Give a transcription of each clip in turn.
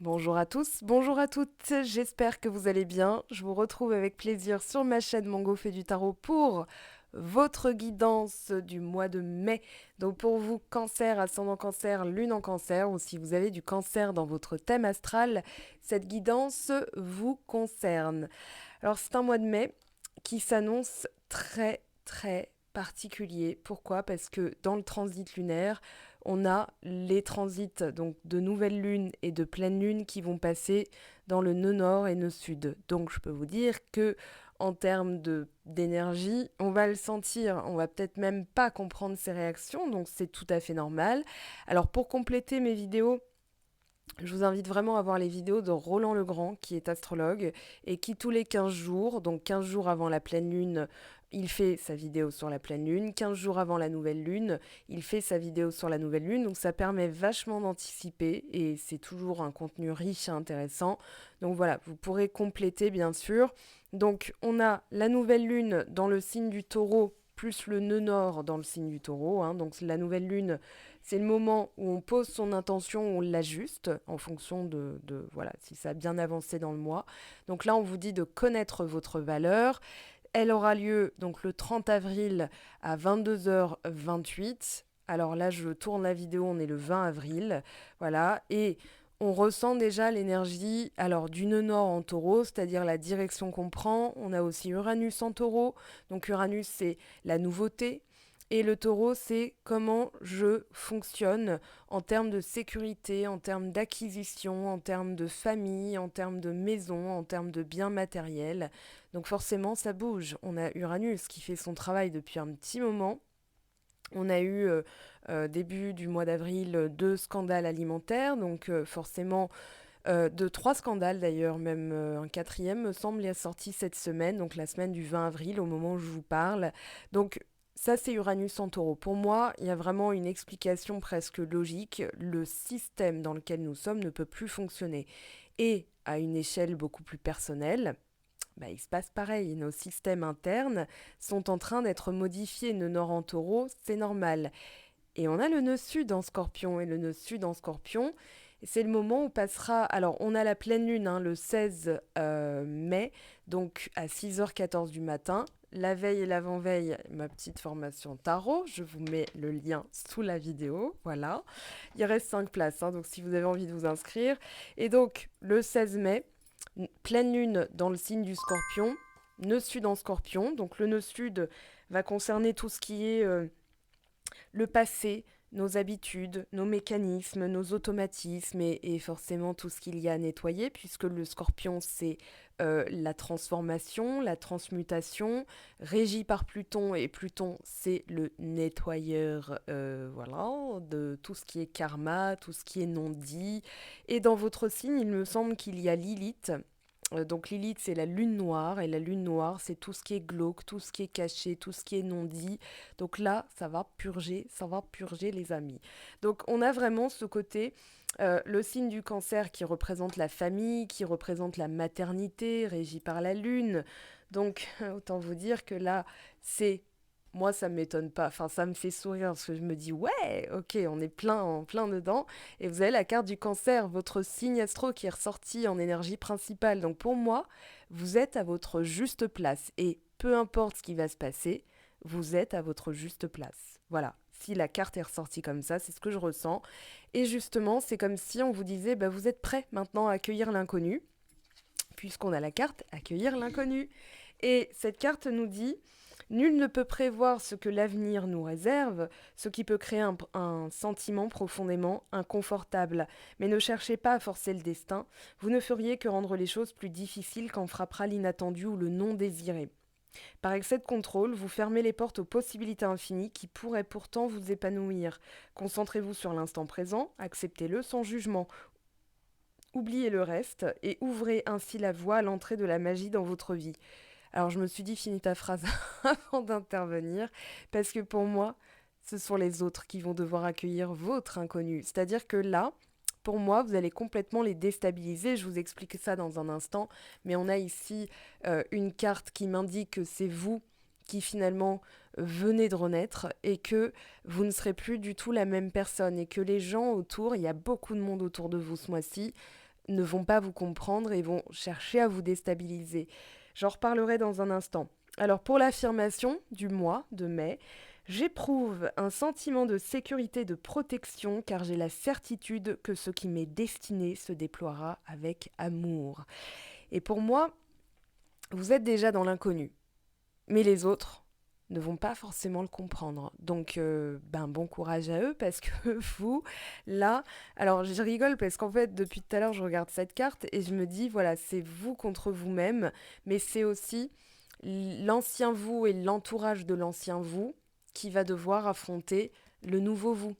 Bonjour à tous, bonjour à toutes, j'espère que vous allez bien. Je vous retrouve avec plaisir sur ma chaîne Mongo fait du tarot pour votre guidance du mois de mai. Donc pour vous, cancer, ascendant cancer, lune en cancer, ou si vous avez du cancer dans votre thème astral, cette guidance vous concerne. Alors c'est un mois de mai qui s'annonce très particulier. Pourquoi? Parce que dans le transit lunaire, on a les transits donc de nouvelle lune et de pleine lune qui vont passer dans le nœud nord et nœud sud. Donc je peux vous dire que en termes de d'énergie, on va le sentir, on va peut-être même pas comprendre ses réactions, donc c'est tout à fait normal. Alors pour compléter mes vidéos, je vous invite vraiment à voir les vidéos de Roland Legrand, qui est astrologue, et qui tous les 15 jours, donc 15 jours avant la pleine lune, il fait sa vidéo sur la pleine lune, 15 jours avant la nouvelle lune, il fait sa vidéo sur la nouvelle lune, donc ça permet vachement d'anticiper, et c'est toujours un contenu riche et intéressant. Donc voilà, vous pourrez compléter bien sûr. Donc on a la nouvelle lune dans le signe du taureau, plus le nœud nord dans le signe du taureau, hein. Donc la nouvelle lune, c'est le moment où on pose son intention, on l'ajuste en fonction voilà, si ça a bien avancé dans le mois. Donc là, on vous dit de connaître votre valeur. Elle aura lieu donc le 30 avril à 22h28. Alors là, je tourne la vidéo, on est le 20 avril. Voilà. Et on ressent déjà l'énergie du nœud nord en taureau, c'est-à-dire la direction qu'on prend. On a aussi Uranus en taureau. Donc Uranus, c'est la nouveauté. Et le taureau, c'est comment je fonctionne en termes de sécurité, en termes d'acquisition, en termes de famille, en termes de maison, en termes de biens matériels. Donc forcément, ça bouge. On a Uranus qui fait son travail depuis un petit moment. On a eu début du mois d'avril 2 scandales alimentaires, donc forcément trois scandales d'ailleurs, même un quatrième me semble est sorti cette semaine, donc la semaine du 20 avril au moment où je vous parle. Donc ça c'est Uranus en taureau. Pour moi, il y a vraiment une explication presque logique. Le système dans lequel nous sommes ne peut plus fonctionner. Et à une échelle beaucoup plus personnelle, il se passe pareil. Nos systèmes internes sont en train d'être modifiés. Nœud nord en taureau, c'est normal. Et on a le nœud sud en scorpion. Et le nœud sud en scorpion, c'est le moment où passera... Alors, on a la pleine lune le 16 mai, donc à 6h14 du matin. La veille et l'avant-veille, ma petite formation tarot. Je vous mets le lien sous la vidéo. Voilà. Il reste 5 places, donc si vous avez envie de vous inscrire. Et donc, le 16 mai, pleine lune dans le signe du scorpion, nœud sud en scorpion. Donc, le nœud sud va concerner tout ce qui est le passé, nos habitudes, nos mécanismes, nos automatismes et forcément tout ce qu'il y a à nettoyer, puisque le scorpion, c'est la transformation, la transmutation, régi par Pluton, et Pluton, c'est le nettoyeur voilà, de tout ce qui est karma, tout ce qui est non-dit. Et dans votre signe, il me semble qu'il y a Lilith. Donc Lilith, c'est la lune noire, et la lune noire, c'est tout ce qui est glauque, tout ce qui est caché, tout ce qui est non dit. Donc là, ça va purger les amis. Donc on a vraiment ce côté, le signe du cancer qui représente la famille, qui représente la maternité, régie par la lune. Donc autant vous dire que là, c'est... Moi, ça ne m'étonne pas. Enfin, ça me fait sourire parce que je me dis, ouais, ok, on est plein dedans. Et vous avez la carte du cancer, votre signe astro qui est ressorti en énergie principale. Donc pour moi, vous êtes à votre juste place. Et peu importe ce qui va se passer, vous êtes à votre juste place. Voilà. Si la carte est ressortie comme ça, c'est ce que je ressens. Et justement, c'est comme si on vous disait, vous êtes prêt maintenant à accueillir l'inconnu, puisqu'on a la carte accueillir l'inconnu. Et cette carte nous dit, nul ne peut prévoir ce que l'avenir nous réserve, ce qui peut créer un sentiment profondément inconfortable. Mais ne cherchez pas à forcer le destin, vous ne feriez que rendre les choses plus difficiles quand frappera l'inattendu ou le non désiré. Par excès de contrôle, vous fermez les portes aux possibilités infinies qui pourraient pourtant vous épanouir. Concentrez-vous sur l'instant présent, acceptez-le sans jugement. Oubliez le reste et ouvrez ainsi la voie à l'entrée de la magie dans votre vie. Alors je me suis dit, finis ta phrase avant d'intervenir, parce que pour moi, ce sont les autres qui vont devoir accueillir votre inconnu. C'est-à-dire que là, pour moi, vous allez complètement les déstabiliser. Je vous explique ça dans un instant, mais on a ici une carte qui m'indique que c'est vous qui finalement venez de renaître et que vous ne serez plus du tout la même personne et que les gens autour, il y a beaucoup de monde autour de vous ce mois-ci, ne vont pas vous comprendre et vont chercher à vous déstabiliser. J'en reparlerai dans un instant. Alors pour l'affirmation du mois de mai, j'éprouve un sentiment de sécurité, de protection, car j'ai la certitude que ce qui m'est destiné se déploiera avec amour. Et pour moi, vous êtes déjà dans l'inconnu, mais les autres ne vont pas forcément le comprendre. Donc, bon courage à eux parce que vous, là, alors je rigole parce qu'en fait, depuis tout à l'heure, je regarde cette carte et je me dis, voilà, c'est vous contre vous-même, mais c'est aussi l'ancien vous et l'entourage de l'ancien vous qui va devoir affronter le nouveau vous.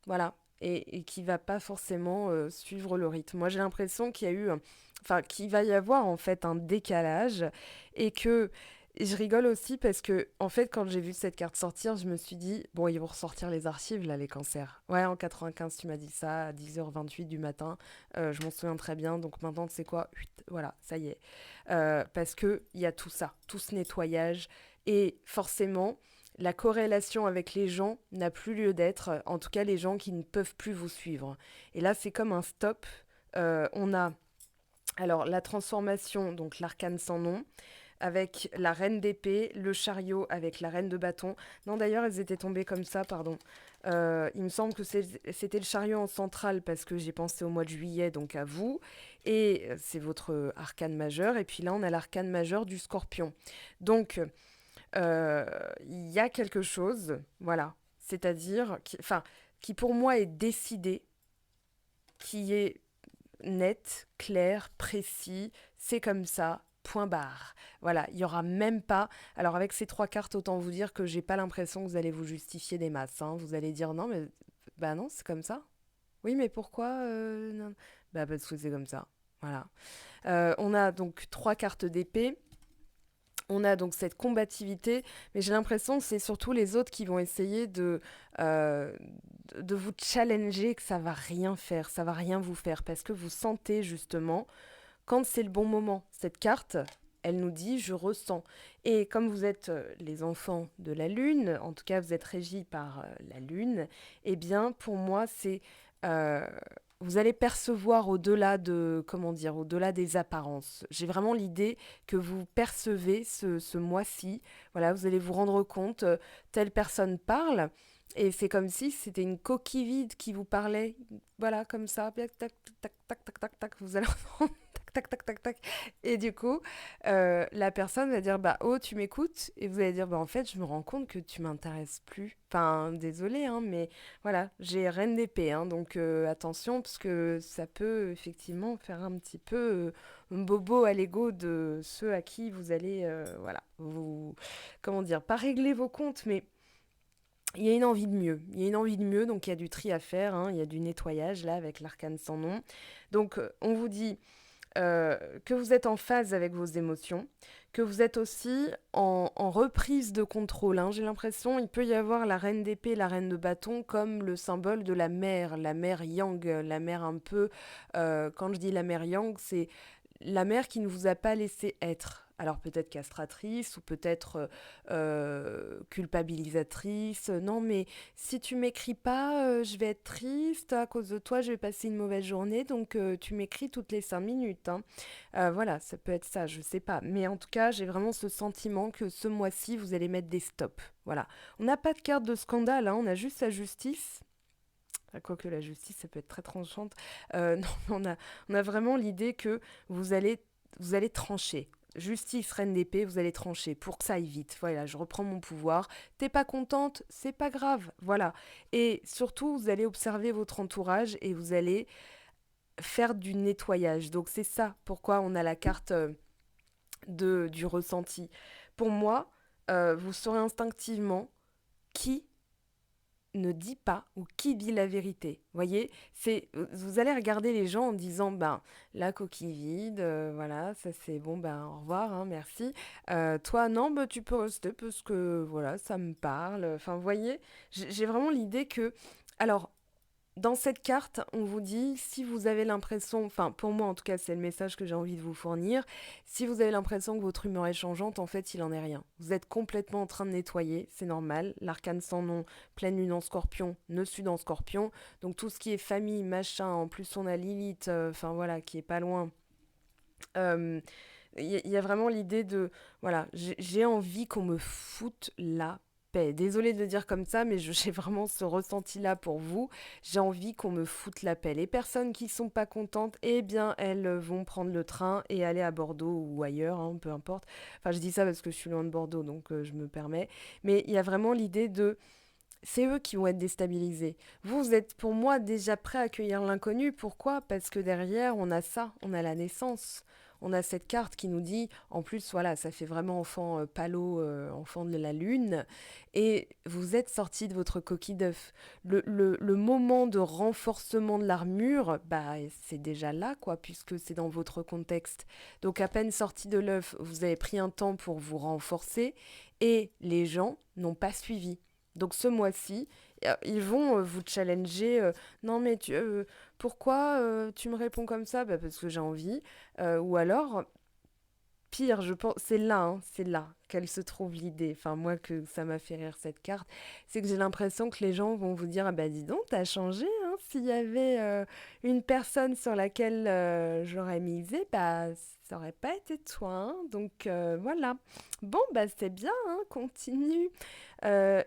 Voilà. Et qui va pas forcément suivre le rythme. Moi, j'ai l'impression qu'il y a eu, enfin, qu'il va y avoir en fait un décalage et que et je rigole aussi parce que, en fait, quand j'ai vu cette carte sortir, je me suis dit, bon, ils vont ressortir les archives, là, les cancers. Ouais, en 95, tu m'as dit ça, à 10h28 du matin. Je m'en souviens très bien. Donc maintenant, tu sais quoi? Voilà, ça y est. Parce qu'il y a tout ça, tout ce nettoyage. Et forcément, la corrélation avec les gens n'a plus lieu d'être. En tout cas, les gens qui ne peuvent plus vous suivre. Et là, c'est comme un stop. On a alors la transformation, donc l'arcane sans nom avec la reine d'épée, le chariot avec la reine de bâton. Non, d'ailleurs, elles étaient tombées comme ça, pardon. Il me semble que c'était le chariot en centrale parce que j'ai pensé au mois de juillet, donc à vous. Et c'est votre arcane majeur. Et puis là, on a l'arcane majeur du scorpion. Donc, il y a quelque chose, voilà. C'est-à-dire, qui pour moi est décidé, qui est net, clair, précis, c'est comme ça, point barre. Voilà, il y aura même pas. Alors avec ces trois cartes, autant vous dire que j'ai pas l'impression que vous allez vous justifier des masses, hein. Vous allez dire non, mais bah non, c'est comme ça. Oui, mais pourquoi non. Bah parce que c'est comme ça. Voilà. On a donc trois cartes d'épée. On a donc cette combativité, mais j'ai l'impression que c'est surtout les autres qui vont essayer euh, de vous challenger, que ça va rien faire, ça va rien vous faire, parce que vous sentez justement quand c'est le bon moment. Cette carte, elle nous dit je ressens. Et comme vous êtes les enfants de la Lune, en tout cas vous êtes régis par la Lune, eh bien pour moi c'est euh, vous allez percevoir au-delà de comment dire, au-delà des apparences. J'ai vraiment l'idée que vous percevez ce mois-ci. Voilà, vous allez vous rendre compte, telle personne parle. Et c'est comme si c'était une coquille vide qui vous parlait. Voilà, comme ça. Tac, tac, tac, tac, tac, tac, tac. Vous allez entendre tac, tac, tac, tac, tac. Et du coup, la personne va dire, bah, oh, tu m'écoutes? Et vous allez dire, bah, en fait, je me rends compte que tu m'intéresses plus. Enfin, désolé, hein, mais voilà, j'ai reine d'épée, hein, donc attention, parce que ça peut effectivement faire un petit peu un bobo à l'ego de ceux à qui vous allez, voilà, vous, comment dire, pas régler vos comptes, mais il y a une envie de mieux. Il y a une envie de mieux, donc il y a du tri à faire, hein, il y a du nettoyage là avec l'arcane sans nom. Donc on vous dit que vous êtes en phase avec vos émotions, que vous êtes aussi en reprise de contrôle, hein. J'ai l'impression il peut y avoir la reine d'épée, la reine de bâton comme le symbole de la mère yang, la mère un peu, quand je dis la mère yang, c'est la mère qui ne vous a pas laissé être. Alors peut-être castratrice ou peut-être culpabilisatrice. Non mais si tu m'écris pas, je vais être triste, à cause de toi je vais passer une mauvaise journée, donc tu m'écris toutes les 5 minutes, hein. Voilà, ça peut être ça, je sais pas. Mais en tout cas, j'ai vraiment ce sentiment que ce mois-ci, vous allez mettre des stops. Voilà. On n'a pas de carte de scandale, hein, on a juste la justice. Quoique la justice, ça peut être très tranchante. Non, on a vraiment l'idée que vous allez, vous allez trancher. Justice, reine d'épée, vous allez trancher pour que ça aille vite. Voilà, je reprends mon pouvoir. T'es pas contente, c'est pas grave. Voilà. Et surtout, vous allez observer votre entourage et vous allez faire du nettoyage. Donc c'est ça pourquoi on a la carte du ressenti. Pour moi, vous saurez instinctivement qui ne dit pas ou qui dit la vérité. Voyez, c'est vous allez regarder les gens en disant ben la coquille vide, voilà, ça c'est bon, ben au revoir, hein, merci. Toi non, ben, tu peux rester parce que voilà, ça me parle. Enfin, vous voyez, j'ai vraiment l'idée que alors Dans cette carte, on vous dit, si vous avez l'impression, enfin pour moi en tout cas c'est le message que j'ai envie de vous fournir, si vous avez l'impression que votre humeur est changeante, en fait il en est rien. Vous êtes complètement en train de nettoyer, c'est normal. L'arcane sans nom, pleine lune en scorpion, ne sud en scorpion. Donc tout ce qui est famille, machin, en plus on a Lilith, enfin voilà, qui est pas loin. Euh, Il y a vraiment l'idée de, voilà, j'ai envie qu'on me foute la paix. Désolée de le dire comme ça, mais j'ai vraiment ce ressenti-là pour vous. J'ai envie qu'on me foute la paix. Les personnes qui sont pas contentes, eh bien, elles vont prendre le train et aller à Bordeaux ou ailleurs, hein, peu importe. Enfin, je dis ça parce que je suis loin de Bordeaux, donc je me permets. Mais il y a vraiment l'idée de c'est eux qui vont être déstabilisés. Vous êtes pour moi déjà prêt à accueillir l'inconnu. Pourquoi? Parce que derrière, on a ça, on a la naissance. On a cette carte qui nous dit, en plus, voilà, ça fait vraiment enfant palo, enfant de la lune, et vous êtes sorti de votre coquille d'œuf. Le moment de renforcement de l'armure, bah, c'est déjà là, quoi, puisque c'est dans votre contexte. Donc, à peine sorti de l'œuf, vous avez pris un temps pour vous renforcer, et les gens n'ont pas suivi. Donc ce mois-ci, ils vont vous challenger. Non mais pourquoi tu me réponds comme ça? Bah, parce que j'ai envie. Ou alors, pire, je pense, c'est là, hein, c'est là qu'elle se trouve l'idée. Enfin moi que ça m'a fait rire cette carte, c'est que j'ai l'impression que les gens vont vous dire ah bah dis donc t'as changé. Hein. S'il y avait une personne sur laquelle j'aurais misé, bah ça aurait pas été toi. Hein. Donc voilà. Bon bah c'est bien, hein, continue.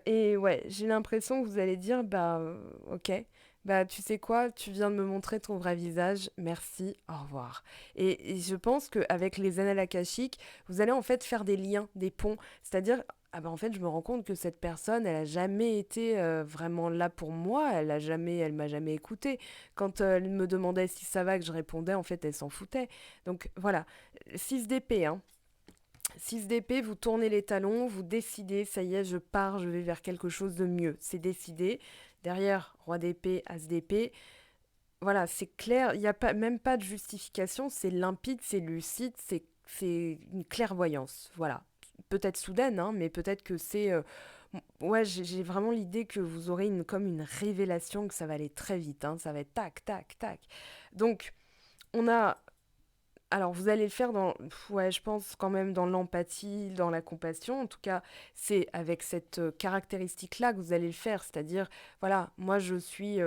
Et ouais, j'ai l'impression que vous allez dire, bah ok, bah tu sais quoi, tu viens de me montrer ton vrai visage, merci, au revoir. Et je pense qu'avec les annales akashiques, vous allez en fait faire des liens, des ponts, c'est-à-dire, ah bah en fait je me rends compte que cette personne, elle a jamais été vraiment là pour moi, elle m'a jamais écouté. Quand elle me demandait si ça va, que je répondais, en fait elle s'en foutait. Donc voilà, 6 d'épée, hein. 6 d'épée, vous tournez les talons, vous décidez, ça y est, je pars, je vais vers quelque chose de mieux. C'est décidé. Derrière, roi d'épée, as d'épée. Voilà, c'est clair, il n'y a pas, même pas de justification, c'est limpide, c'est lucide, c'est une clairvoyance. Voilà. Peut-être soudaine, hein, mais peut-être que c'est... ouais, j'ai vraiment l'idée que vous aurez comme une révélation, que ça va aller très vite, hein, ça va être tac, tac, tac. Donc, on a alors, vous allez le faire ouais, je pense quand même dans l'empathie, dans la compassion. En tout cas, c'est avec cette caractéristique-là que vous allez le faire. C'est-à-dire, voilà, moi je suis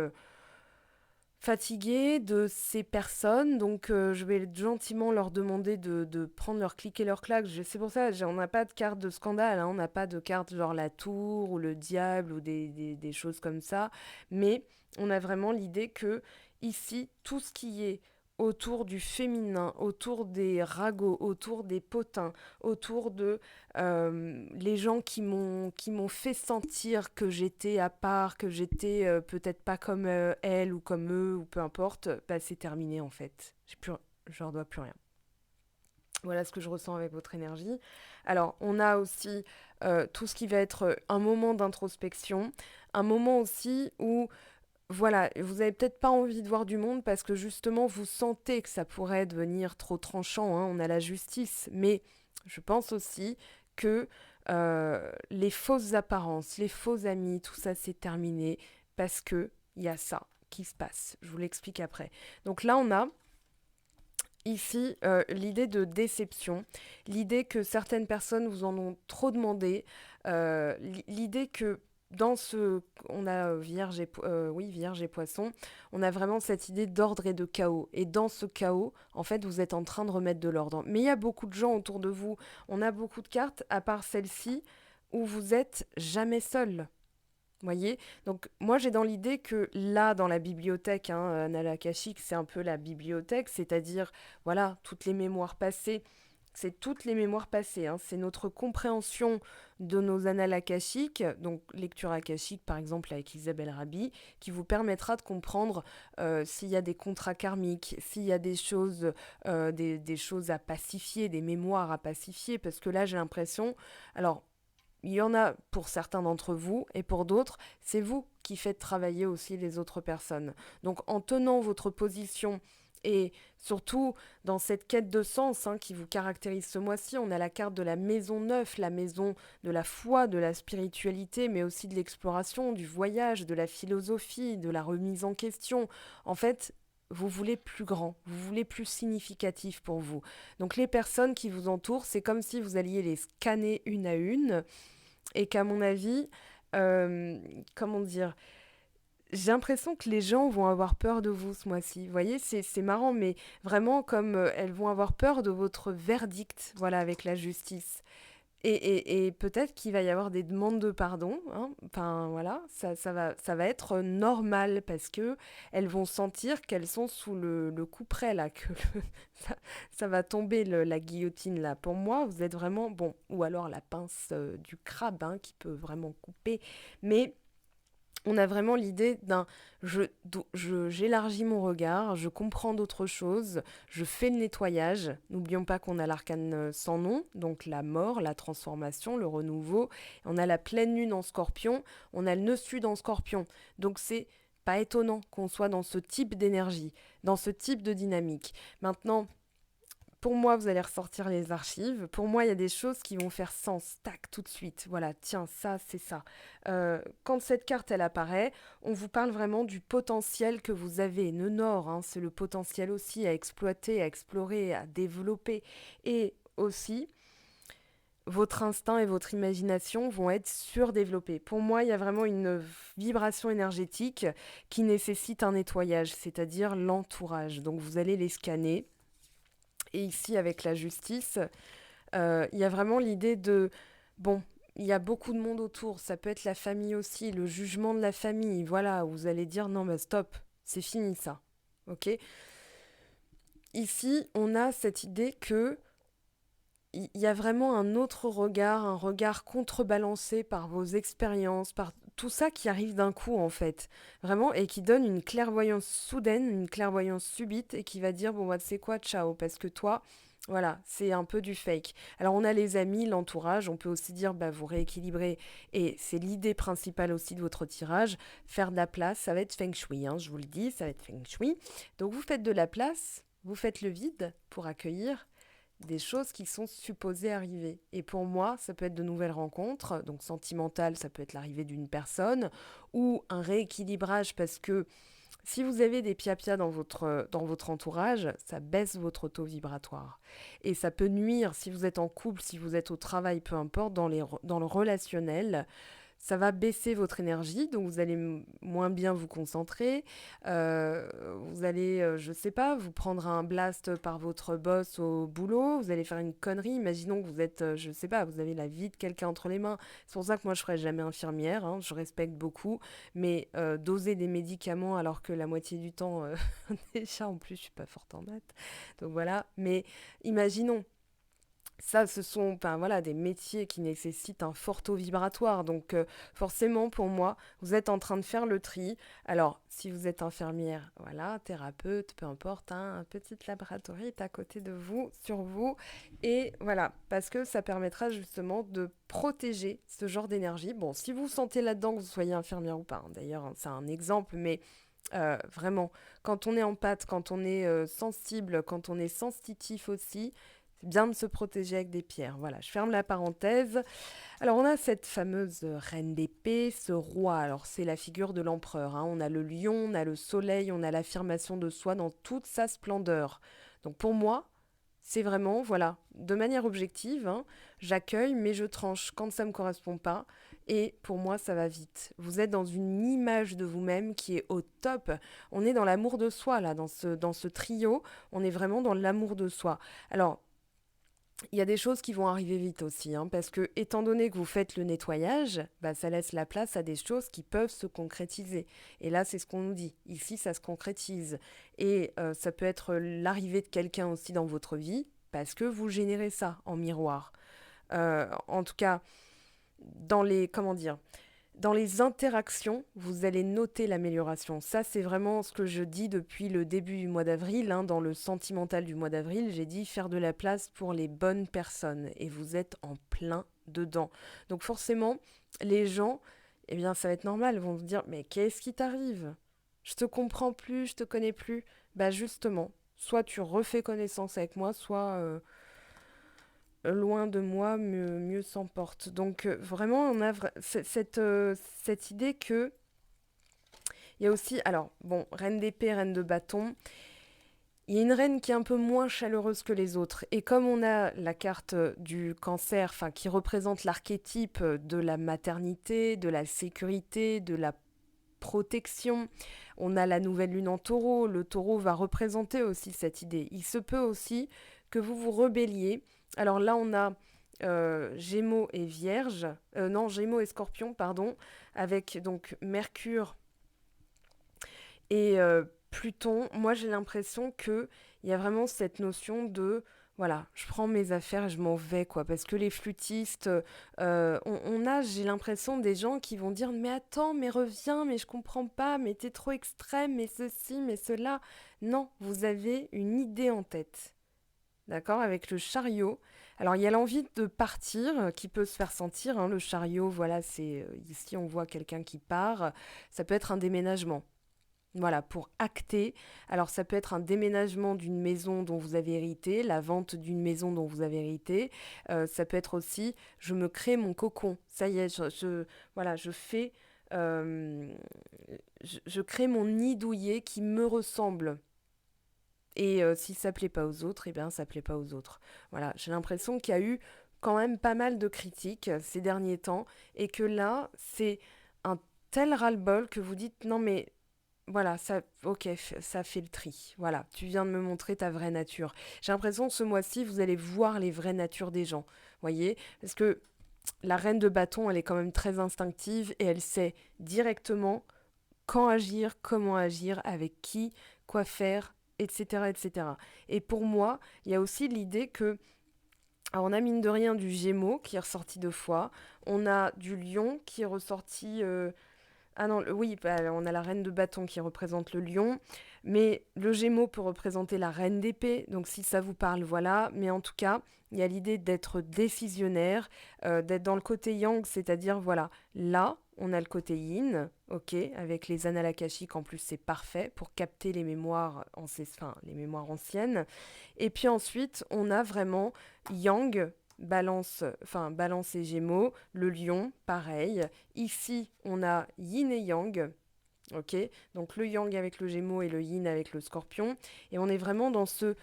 fatiguée de ces personnes, donc je vais gentiment leur demander de prendre leur clic et leur claque. C'est pour ça, on n'a pas de carte de scandale, hein, on n'a pas de carte genre la tour ou le diable ou des choses comme ça. Mais on a vraiment l'idée que ici, tout ce qui est autour du féminin, autour des ragots, autour des potins, autour de les gens qui m'ont fait sentir que j'étais à part, que j'étais peut-être pas comme elle ou comme eux ou peu importe, bah c'est terminé en fait. Je leur dois plus rien. Voilà ce que je ressens avec votre énergie. Alors, on a aussi tout ce qui va être un moment d'introspection, un moment aussi où voilà, vous avez peut-être pas envie de voir du monde parce que justement vous sentez que ça pourrait devenir trop tranchant, hein, on a la justice, mais je pense aussi que les fausses apparences, les faux amis, tout ça c'est terminé parce que il y a ça qui se passe. Je vous l'explique après. Donc là on a ici l'idée de déception, l'idée que certaines personnes vous en ont trop demandé, l'idée que dans ce, on a oui, Vierge et Poisson, on a vraiment cette idée d'ordre et de chaos. Et dans ce chaos, en fait, vous êtes en train de remettre de l'ordre. Mais il y a beaucoup de gens autour de vous. On a beaucoup de cartes, à part celle-ci, où vous êtes jamais seul. Voyez. Donc moi j'ai dans l'idée que là dans la bibliothèque, hein, Nala Akashic, c'est un peu la bibliothèque, c'est-à-dire voilà toutes les mémoires passées. C'est toutes les mémoires passées, hein. C'est notre compréhension de nos annales akashiques, donc lecture akashique par exemple avec Isabelle Rabi, qui vous permettra de comprendre s'il y a des contrats karmiques, s'il y a des choses, des choses à pacifier, des mémoires à pacifier, parce que là j'ai l'impression, alors il y en a pour certains d'entre vous et pour d'autres, c'est vous qui faites travailler aussi les autres personnes. Donc en tenant votre position Et surtout, dans cette quête de sens qui vous caractérise ce mois-ci, on a la carte de la maison 9, la maison de la foi, de la spiritualité, mais aussi de l'exploration, du voyage, de la philosophie, de la remise en question. En fait, vous voulez plus grand, vous voulez plus significatif pour vous. Donc les personnes qui vous entourent, c'est comme si vous alliez les scanner une à une, et qu'à mon avis, euh, comment dire, j'ai l'impression que les gens vont avoir peur de vous ce mois-ci. Vous voyez, c'est marrant, mais vraiment comme elles vont avoir peur de votre verdict, voilà, avec la justice. Et peut-être qu'il va y avoir des demandes de pardon, hein. Enfin, voilà, ça va être normal parce que elles vont sentir qu'elles sont sous le couperet, là, que ça, ça va tomber la guillotine, là. Pour moi, vous êtes vraiment, bon, ou alors la pince du crabe, qui peut vraiment couper, mais on a vraiment l'idée d'un j'élargis mon regard, je comprends d'autres choses, je fais le nettoyage. N'oublions pas qu'on a l'arcane sans nom, donc la mort, la transformation, le renouveau. On a la pleine lune en scorpion, on a le nœud sud en scorpion. Donc c'est pas étonnant qu'on soit dans ce type d'énergie, dans ce type de dynamique. Maintenant, pour moi, vous allez ressortir les archives. Pour moi, il y a des choses qui vont faire sens, tac, tout de suite. Voilà, tiens, ça, c'est ça. Quand cette carte, elle apparaît, on vous parle vraiment du potentiel que vous avez. Nœud nord, c'est le potentiel aussi à exploiter, à explorer, à développer. Et aussi, votre instinct et votre imagination vont être surdéveloppés. Pour moi, il y a vraiment une vibration énergétique qui nécessite un nettoyage, c'est-à-dire l'entourage. Donc, vous allez les scanner. Et ici, avec la justice, il y a vraiment l'idée de, bon, il y a beaucoup de monde autour, ça peut être la famille aussi, le jugement de la famille, voilà, vous allez dire, non, mais stop, c'est fini ça, ok. Ici, on a cette idée que il y a vraiment un autre regard, un regard contrebalancé par vos expériences, par tout ça qui arrive d'un coup en fait, vraiment, et qui donne une clairvoyance soudaine, une clairvoyance subite, et qui va dire, bon, bah, c'est quoi, ciao, parce que toi, voilà, c'est un peu du fake. Alors on a les amis, l'entourage, on peut aussi dire, bah, vous rééquilibrez, et c'est l'idée principale aussi de votre tirage, faire de la place, ça va être feng shui, je vous le dis, ça va être feng shui. Donc vous faites de la place, vous faites le vide pour accueillir des choses qui sont supposées arriver. Et pour moi, ça peut être de nouvelles rencontres, donc sentimentales, ça peut être l'arrivée d'une personne, ou un rééquilibrage parce que si vous avez des piapias dans votre entourage, ça baisse votre taux vibratoire. Et ça peut nuire si vous êtes en couple, si vous êtes au travail, peu importe, dans le relationnel, ça va baisser votre énergie, donc vous allez moins bien vous concentrer. Vous allez, je sais pas, vous prendre un blast par votre boss au boulot. Vous allez faire une connerie. Imaginons que vous êtes, je sais pas, vous avez la vie de quelqu'un entre les mains. C'est pour ça que moi je ferai jamais infirmière. Je respecte beaucoup, mais doser des médicaments alors que la moitié du temps, déjà en plus je suis pas forte en maths. Donc voilà. Mais imaginons. Ça, ce sont enfin, voilà, des métiers qui nécessitent un fort taux vibratoire. Donc, forcément, pour moi, vous êtes en train de faire le tri. Alors, si vous êtes infirmière, voilà, thérapeute, peu importe, un petit laboratoire est à côté de vous, sur vous. Et voilà, parce que ça permettra justement de protéger ce genre d'énergie. Bon, si vous sentez là-dedans que vous soyez infirmière ou pas, d'ailleurs, c'est un exemple, mais vraiment, quand on est empathe, quand on est sensible, quand on est sensitif aussi, c'est bien de se protéger avec des pierres. Voilà, je ferme la parenthèse. Alors, on a cette fameuse reine d'épée, ce roi. Alors, c'est la figure de l'empereur. On a le lion, on a le soleil, on a l'affirmation de soi dans toute sa splendeur. Donc, pour moi, c'est vraiment, voilà, de manière objective, j'accueille, mais je tranche quand ça ne me correspond pas. Et pour moi, ça va vite. Vous êtes dans une image de vous-même qui est au top. On est dans l'amour de soi, là, dans ce trio. On est vraiment dans l'amour de soi. Alors, il y a des choses qui vont arriver vite aussi, parce que étant donné que vous faites le nettoyage, bah, ça laisse la place à des choses qui peuvent se concrétiser. Et là, c'est ce qu'on nous dit. Ici, ça se concrétise. Et ça peut être l'arrivée de quelqu'un aussi dans votre vie, parce que vous générez ça en miroir. En tout cas, dans les, comment dire, dans les interactions, vous allez noter l'amélioration. Ça, c'est vraiment ce que je dis depuis le début du mois d'avril. Dans le sentimental du mois d'avril, j'ai dit faire de la place pour les bonnes personnes. Et vous êtes en plein dedans. Donc forcément, les gens, eh bien, ça va être normal, vont se dire, mais qu'est-ce qui t'arrive? Je te comprends plus, je te connais plus. Bah justement, soit tu refais connaissance avec moi, soit loin de moi, mieux s'emporte. Donc vraiment, on a cette idée que il y a aussi, alors bon, reine d'épée, reine de bâton, il y a une reine qui est un peu moins chaleureuse que les autres. Et comme on a la carte du cancer, enfin qui représente l'archétype de la maternité, de la sécurité, de la protection, on a la nouvelle lune en taureau. Le taureau va représenter aussi cette idée. Il se peut aussi que vous vous rebelliez. Alors là, on a Gémeaux et Vierge, non, Gémeaux et Scorpion, pardon, avec donc Mercure et Pluton. Moi, j'ai l'impression que il y a vraiment cette notion de voilà, je prends mes affaires et je m'en vais, quoi. Parce que les flûtistes, on a, j'ai l'impression, des gens qui vont dire mais attends, mais reviens, mais je comprends pas, mais t'es trop extrême, mais ceci, mais cela. Non, vous avez une idée en tête. D'accord, avec le chariot. Alors, il y a l'envie de partir qui peut se faire sentir, hein. Le chariot, voilà, c'est ici on voit quelqu'un qui part. Ça peut être un déménagement. Voilà, pour acter. Alors, ça peut être un déménagement d'une maison dont vous avez hérité, la vente d'une maison dont vous avez hérité. Ça peut être aussi, je me crée mon cocon. Ça y est, voilà, euh, je crée mon nid douillet qui me ressemble. Et si ça plaît pas aux autres, eh bien, ça plaît pas aux autres. Voilà, j'ai l'impression qu'il y a eu quand même pas mal de critiques ces derniers temps et que là, c'est un tel ras-le-bol que vous dites non mais voilà, ça, ok, ça fait le tri. Voilà, tu viens de me montrer ta vraie nature. J'ai l'impression que ce mois-ci, vous allez voir les vraies natures des gens. Voyez? Parce que la reine de bâton, elle est quand même très instinctive et elle sait directement quand agir, comment agir, avec qui, quoi faire, etc., etc. Et pour moi, il y a aussi l'idée que, alors on a mine de rien du Gémeaux qui est ressorti 2 fois, on a du Lion qui est ressorti ah non, oui, bah, on a la reine de bâton qui représente le lion, mais le Gémeaux peut représenter la reine d'épée, donc si ça vous parle, voilà. Mais en tout cas, il y a l'idée d'être décisionnaire, d'être dans le côté yang, c'est-à-dire, voilà, là, on a le côté yin, ok, avec les annales akashiques, en plus c'est parfait pour capter les mémoires, enfin, les mémoires anciennes. Et puis ensuite, on a vraiment yang, balance, enfin balance et gémeaux, le lion, pareil. Ici, on a yin et yang. Ok, donc le yang avec le gémeaux et le yin avec le scorpion. Et on est vraiment dans ce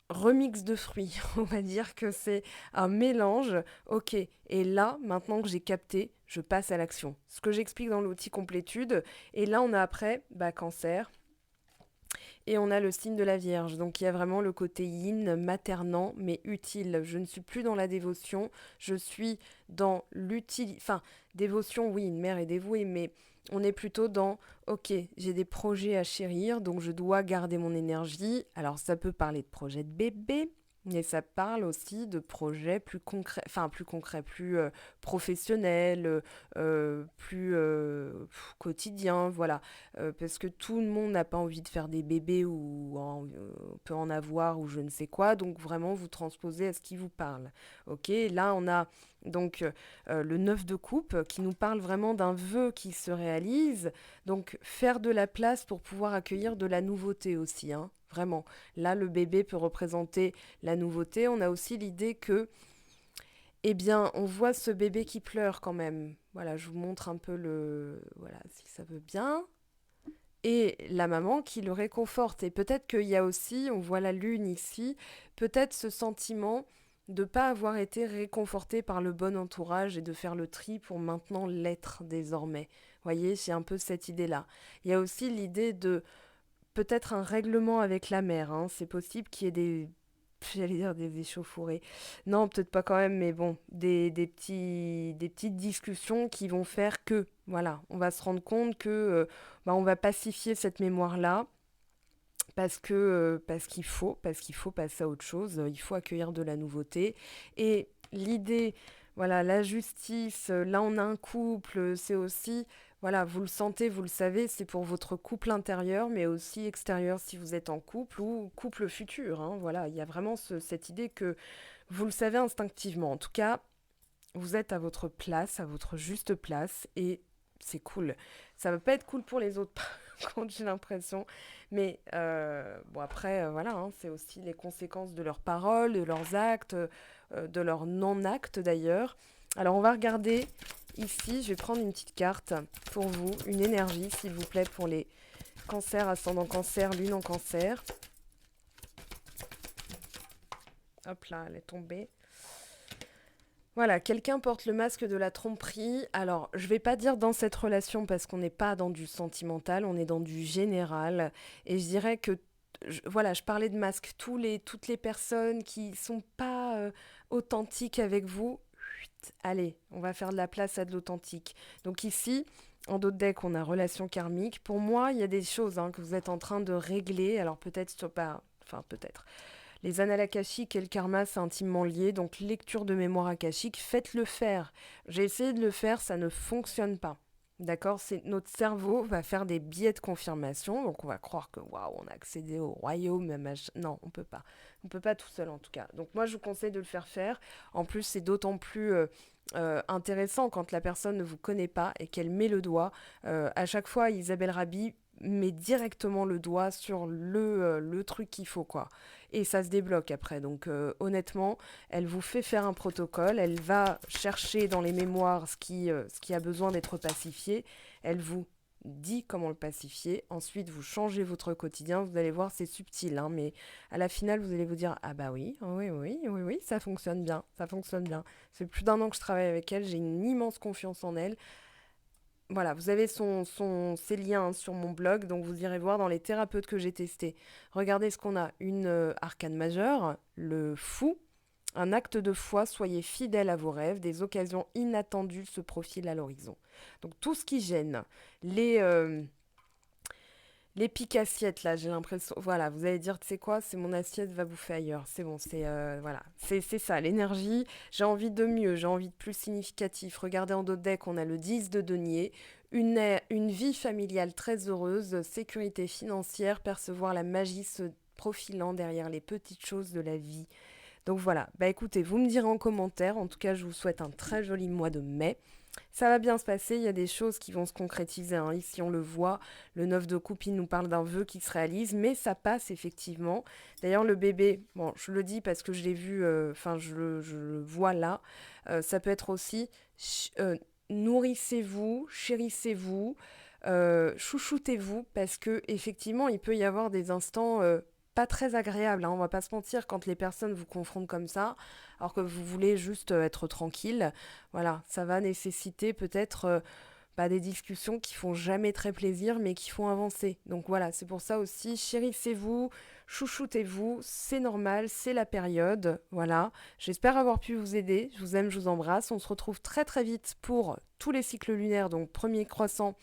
remix de fruits. On va dire que c'est un mélange. Ok, et là, maintenant que j'ai capté, je passe à l'action. Ce que j'explique dans l'outil complétude. Et là, on a après, bah, cancer. Et on a le signe de la Vierge. Donc il y a vraiment le côté yin, maternant, mais utile. Je ne suis plus dans la dévotion, je suis dans l'utile. Enfin, dévotion, oui, une mère est dévouée, mais on est plutôt dans, ok, j'ai des projets à chérir, donc je dois garder mon énergie. Alors ça peut parler de projet de bébé. Mais ça parle aussi de projets plus concrets, plus professionnels, plus quotidiens, voilà. Parce que tout le monde n'a pas envie de faire des bébés ou peut en avoir ou je ne sais quoi. Donc vraiment, vous transposez à ce qui vous parle. Ok, là on a donc le 9 de coupe qui nous parle vraiment d'un vœu qui se réalise. Donc faire de la place pour pouvoir accueillir de la nouveauté aussi, hein, vraiment. Là, le bébé peut représenter la nouveauté. On a aussi l'idée que eh bien, on voit ce bébé qui pleure quand même. Voilà, je vous montre un peu le... Voilà, si ça veut bien et la maman qui le réconforte. Et peut-être qu'il y a aussi, on voit la lune ici, peut-être ce sentiment de ne pas avoir été réconforté par le bon entourage et de faire le tri pour maintenant l'être désormais. Voyez, j'ai un peu cette idée-là. Il y a aussi l'idée de peut-être un règlement avec la mère, hein. C'est possible qu'il y ait des... J'allais dire des échauffourées. Non, peut-être pas quand même, mais bon, des petites discussions qui vont faire que, voilà, on va se rendre compte que bah, on va pacifier cette mémoire-là parce qu'il faut passer à autre chose, il faut accueillir de la nouveauté. Et l'idée, voilà, la justice, là on a un couple, c'est aussi, voilà, vous le sentez, vous le savez, c'est pour votre couple intérieur, mais aussi extérieur si vous êtes en couple ou couple futur, hein, voilà, il y a vraiment cette idée que vous le savez instinctivement. En tout cas, vous êtes à votre place, à votre juste place, et c'est cool. Ça va pas être cool pour les autres, par contre, j'ai l'impression. Mais bon, après, voilà, hein, c'est aussi les conséquences de leurs paroles, de leurs actes, de leurs non-actes d'ailleurs. Alors, on va regarder ici, je vais prendre une petite carte pour vous, une énergie, s'il vous plaît, pour les cancers, ascendant cancer, lune en cancer. Hop là, elle est tombée. Voilà, quelqu'un porte le masque de la tromperie. Alors, je vais pas dire dans cette relation parce qu'on n'est pas dans du sentimental, on est dans du général. Et je dirais que, voilà, je parlais de masque. Toutes les personnes qui sont pas authentiques avec vous, chut, allez, on va faire de la place à de l'authentique. Donc ici, en d'autres decks, on a relation karmique. Pour moi, il y a des choses hein, que vous êtes en train de régler. Alors peut-être sur pas, enfin peut-être. Les annales akashiques et le karma, c'est intimement lié, donc lecture de mémoire akashique, faites-le faire. J'ai essayé de le faire, ça ne fonctionne pas. D'accord, c'est notre cerveau va faire des biais de confirmation, donc on va croire que waouh, on a accédé au royaume, non, on peut pas. On peut pas tout seul en tout cas. Donc moi je vous conseille de le faire faire. En plus, c'est d'autant plus intéressant quand la personne ne vous connaît pas et qu'elle met le doigt. À chaque fois, Isabelle Rabi met directement le doigt sur le truc qu'il faut quoi. Et ça se débloque après. Donc honnêtement, elle vous fait faire un protocole, elle va chercher dans les mémoires ce qui a besoin d'être pacifié, elle vous dit comment le pacifier, ensuite vous changez votre quotidien, vous allez voir c'est subtil, hein, mais à la finale vous allez vous dire ah bah oui, oui, ça fonctionne bien, ça fonctionne bien. Ça fait plus d'un an que je travaille avec elle, j'ai une immense confiance en elle. Voilà, vous avez ses liens hein, sur mon blog, donc vous irez voir dans les thérapeutes que j'ai testés. Regardez ce qu'on a. Une arcane majeure, le fou, un acte de foi, soyez fidèle à vos rêves, des occasions inattendues se profilent à l'horizon. Donc tout ce qui gêne, les, euh, les piques assiettes, là, j'ai l'impression. Voilà, vous allez dire, tu sais quoi, c'est mon assiette, va bouffer ailleurs. C'est bon, voilà. C'est ça, l'énergie. J'ai envie de mieux, j'ai envie de plus significatif. Regardez en dos de deck, on a le 10 de denier. Une vie familiale très heureuse, sécurité financière, percevoir la magie se profilant derrière les petites choses de la vie. Donc voilà, bah écoutez, vous me direz en commentaire. En tout cas, je vous souhaite un très joli mois de mai. Ça va bien se passer, il y a des choses qui vont se concrétiser. Hein. Ici, on le voit, le 9 de coupe, il nous parle d'un vœu qui se réalise, mais ça passe effectivement. D'ailleurs, le bébé, bon, je le dis parce que je l'ai vu, enfin, je le vois là, ça peut être aussi nourrissez-vous, chérissez-vous, chouchoutez-vous, parce que effectivement, il peut y avoir des instants pas très agréables. Hein, on va pas se mentir quand les personnes vous confrontent comme ça, alors que vous voulez juste être tranquille. Voilà, ça va nécessiter peut-être des discussions qui font jamais très plaisir, mais qui font avancer. Donc voilà, c'est pour ça aussi, chérissez-vous, chouchoutez-vous, c'est normal, c'est la période. Voilà, j'espère avoir pu vous aider. Je vous aime, je vous embrasse. On se retrouve très très vite pour tous les cycles lunaires, donc premier croissant.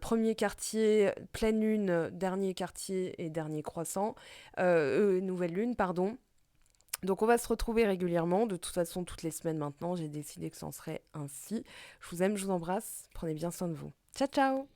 Premier quartier, pleine lune, dernier quartier et dernier croissant, nouvelle lune, pardon. Donc on va se retrouver régulièrement, de toute façon toutes les semaines maintenant, j'ai décidé que ça en serait ainsi. Je vous aime, je vous embrasse, prenez bien soin de vous. Ciao ciao.